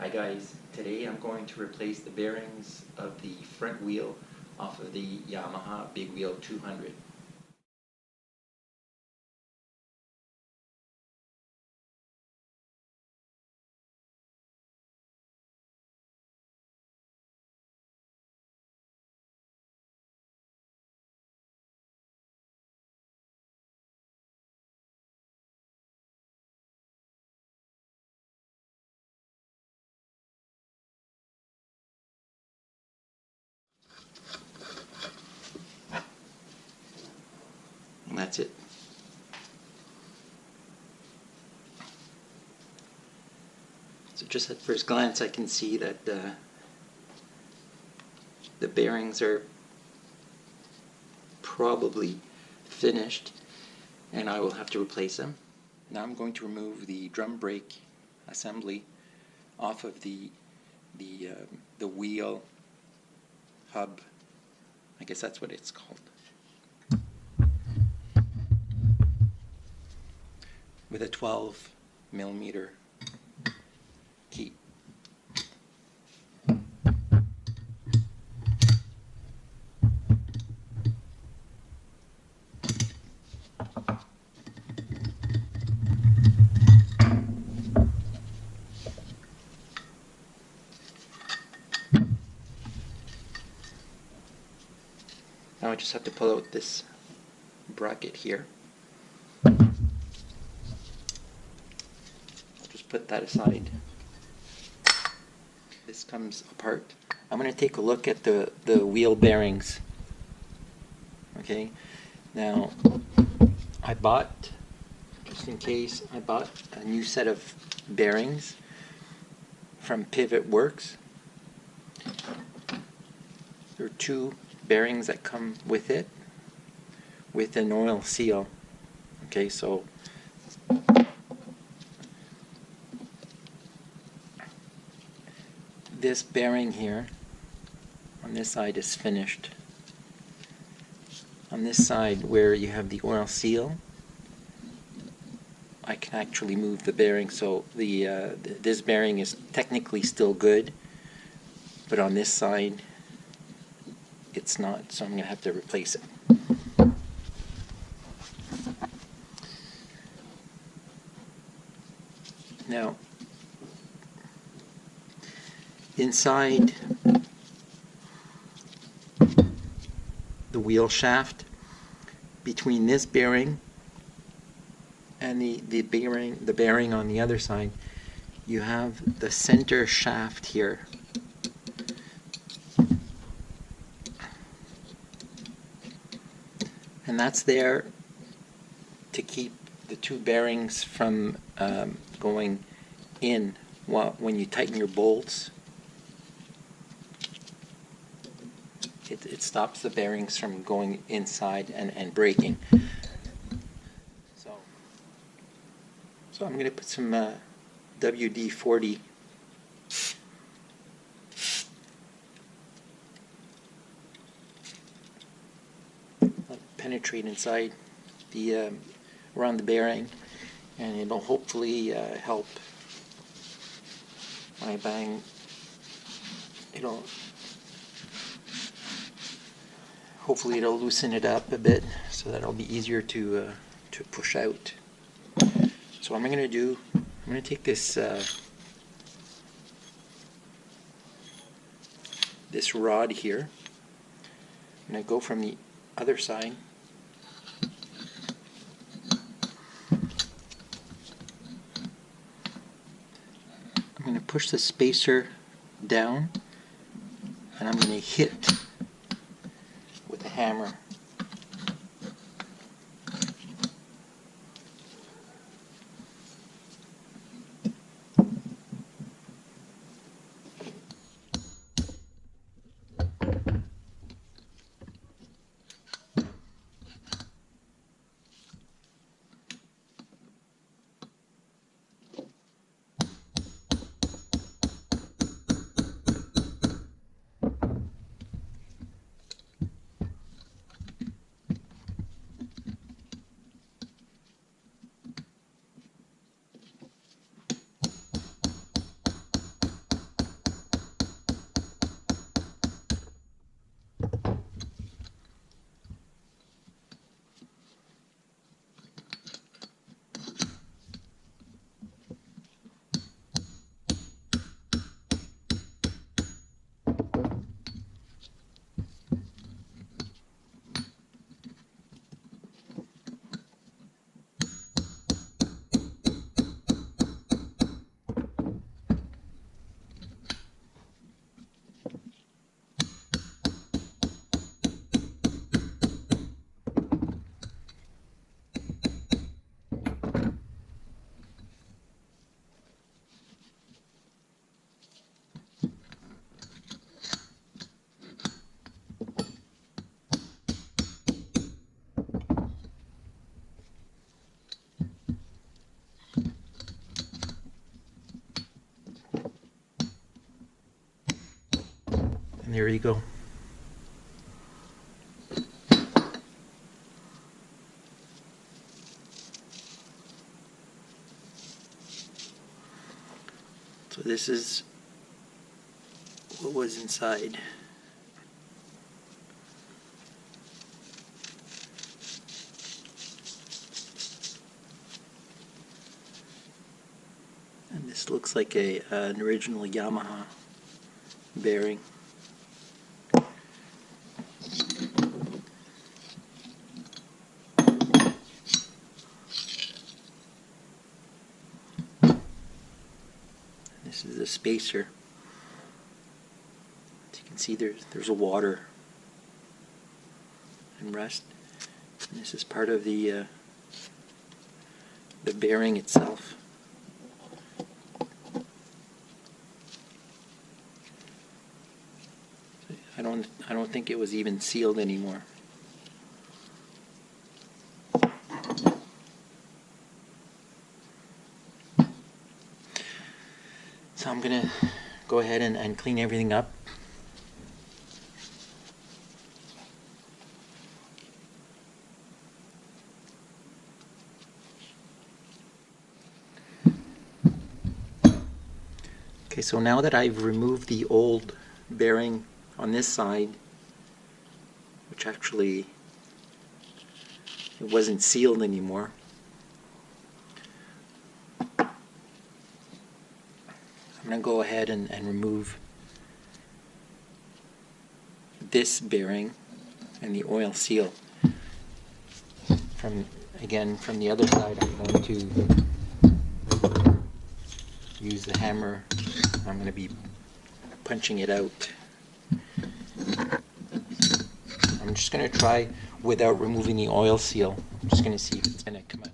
Hi guys, today I'm going to replace the bearings of the front wheel off of the Yamaha Big Wheel 200. And that's it. So just at first glance I can see that the bearings are probably finished and I will have to replace them. Now I'm going to remove the drum brake assembly off of the wheel hub. I guess that's what it's called. With a 12mm key. Now I just have to pull out this bracket here. I'll just put that aside. This comes apart. I'm going to take a look at the wheel bearings. Okay, now I bought, just in case, I bought a new set of bearings from Pivot Works. There are two bearings that come with it, with an oil seal. Okay, so this bearing here on this side is finished. On this side where you have the oil seal, I can actually move the bearing, so this bearing is technically still good, but on this side it's not, so I'm going to have to replace it. Now, inside the wheel shaft, between this bearing and the bearing on the other side, you have the center shaft here. And that's there to keep the two bearings from going in when you tighten your bolts. It stops the bearings from going inside and breaking. So I'm going to put some WD-40 penetrate inside the around the bearing, and it'll hopefully help when I bang. Hopefully it'll loosen it up a bit so that it'll be easier to push out. So what I'm going to take this this rod here. I'm going to go from the other side. I'm going to push the spacer down and I'm going to hit with a hammer. And there you go. So this is what was inside. And this looks like an original Yamaha bearing. This is a spacer. As you can see, there's a water and rust. And this is part of the bearing itself. I don't think it was even sealed anymore. So I'm gonna go ahead and clean everything up. Okay, so now that I've removed the old bearing on this side, which actually it wasn't sealed anymore, I'm going to go ahead and remove this bearing and the oil seal. From the other side, I'm going to use the hammer. I'm going to be punching it out. I'm just going to try without removing the oil seal. I'm just going to see if it's going to come out.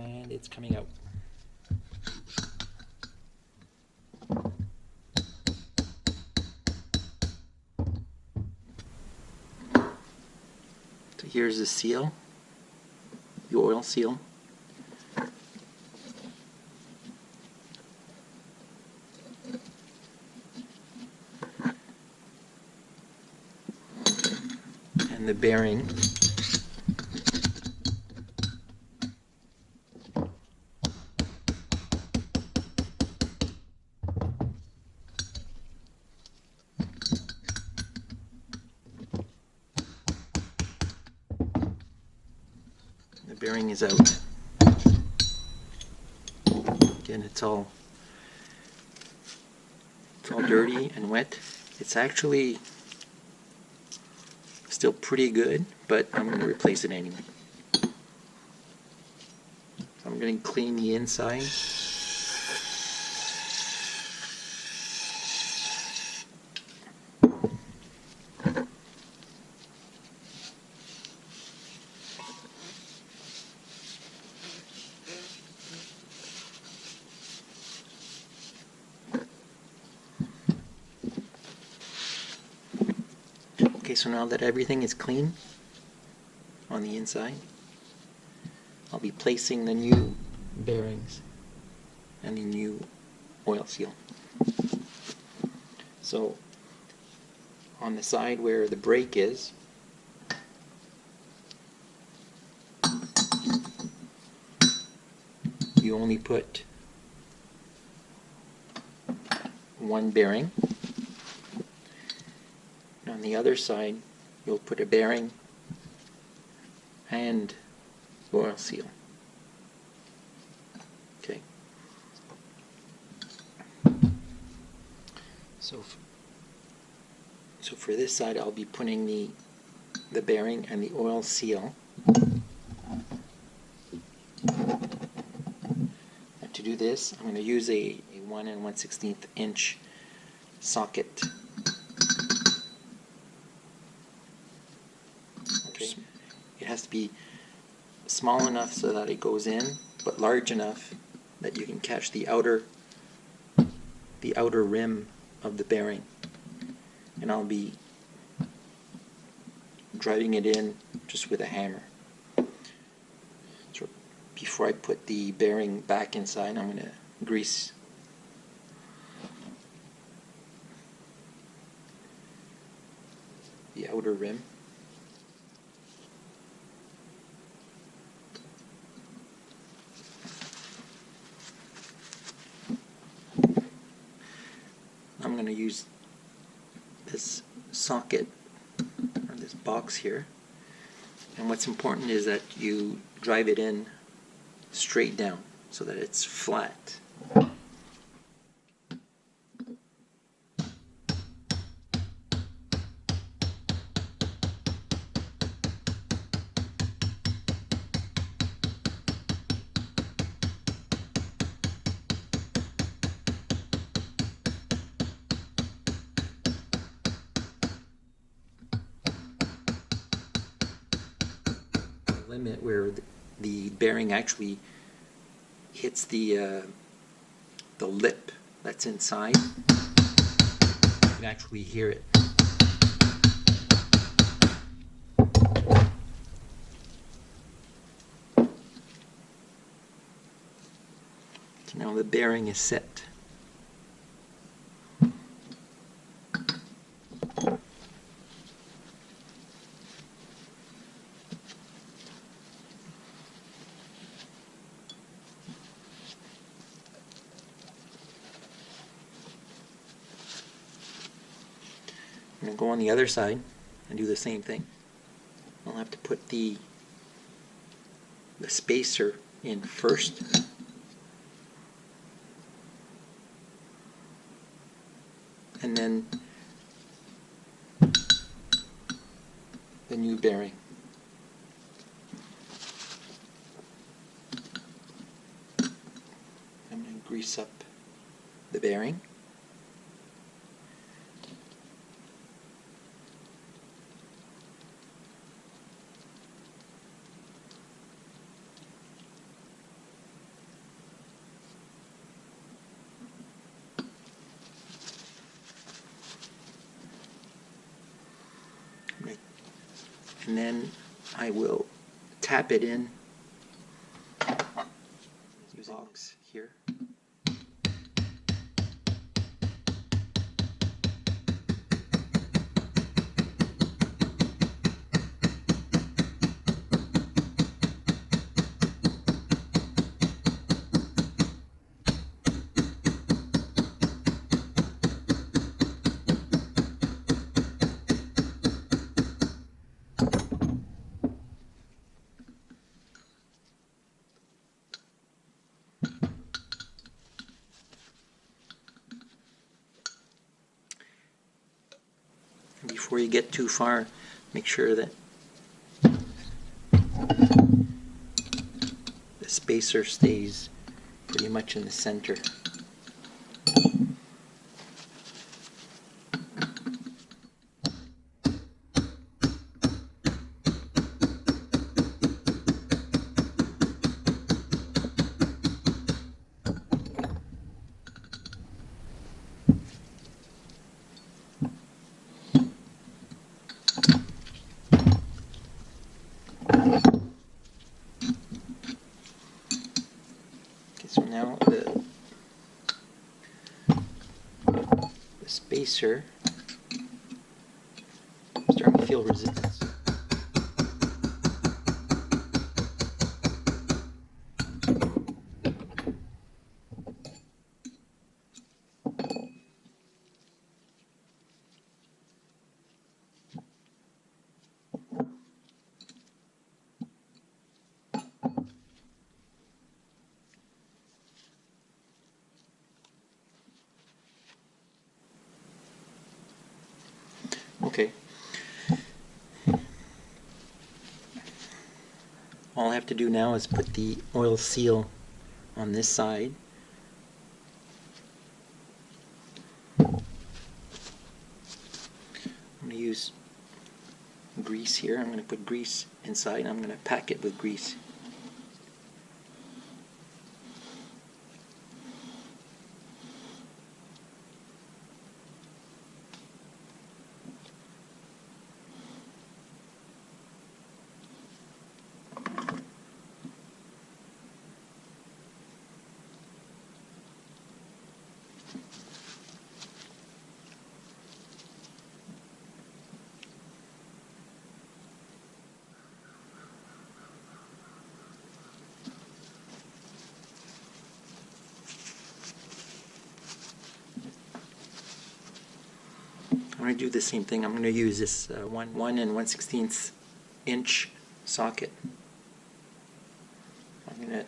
And it's coming out. So here's the seal, the oil seal. And the bearing. The bearing is out. Again, it's all dirty and wet. It's actually still pretty good, but I'm going to replace it anyway. So I'm going to clean the inside. Okay, so now that everything is clean on the inside, I'll be placing the new bearings and the new oil seal. So on the side where the brake is, you only put one bearing. On the other side, you'll put a bearing and the oil seal. Okay. So for this side, I'll be putting the bearing and the oil seal. And to do this, I'm going to use a 1 1/16 inch socket. Okay. It has to be small enough so that it goes in, but large enough that you can catch the outer rim of the bearing. And I'll be driving it in just with a hammer. So before I put the bearing back inside, I'm going to grease the outer rim. I'm going to use this socket, or this box here, and what's important is that you drive it in straight down so that it's flat. Limit where the bearing actually hits the lip that's inside. You can actually hear it. So now the bearing is set. I'm going to go on the other side and do the same thing. I'll have to put the spacer in first. And then the new bearing. I'm going to grease up the bearing. And then I will tap it in. Use a box here. Before you get too far, make sure that the spacer stays pretty much in the center. So now the spacer is starting to feel resistance. Okay. All I have to do now is put the oil seal on this side. here. I'm going to put grease inside. I'm going to pack it with grease. I'm going to do the same thing. I'm going to use this 1 1/1/16 inch socket. I'm going to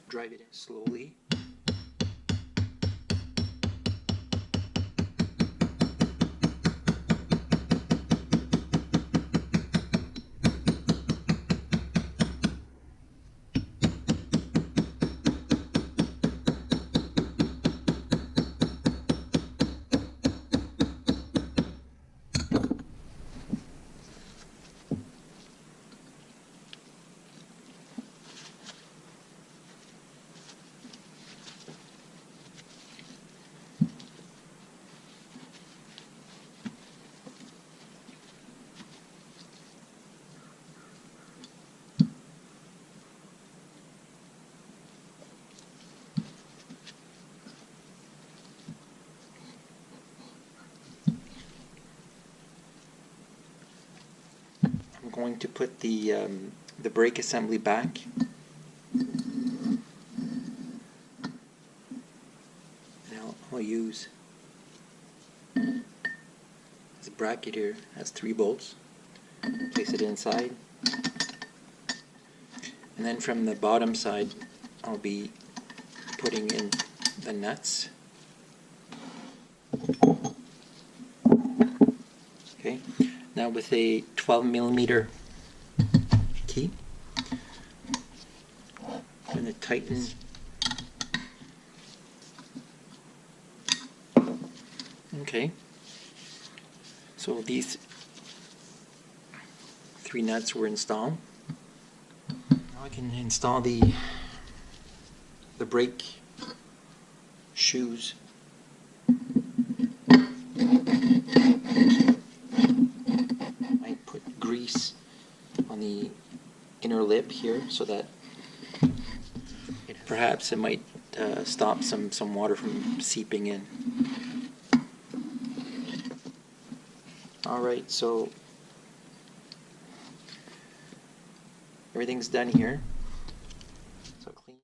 drive it in slowly. I'm going to put the brake assembly back. And I'll use this bracket here. It has 3 bolts. Place it inside. And then from the bottom side, I'll be putting in the nuts. Okay. Now with a 12mm key, I'm going to tighten okay. So these 3 nuts were installed. Now I can install the brake shoes. I put grease on the inner lip here so that perhaps it might stop some water from seeping in. Alright, so everything's done here. So clean.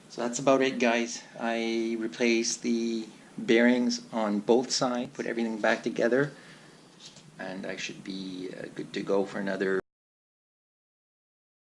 So that's about it, guys. I replaced the bearings on both sides, put everything back together, and I should be good to go for another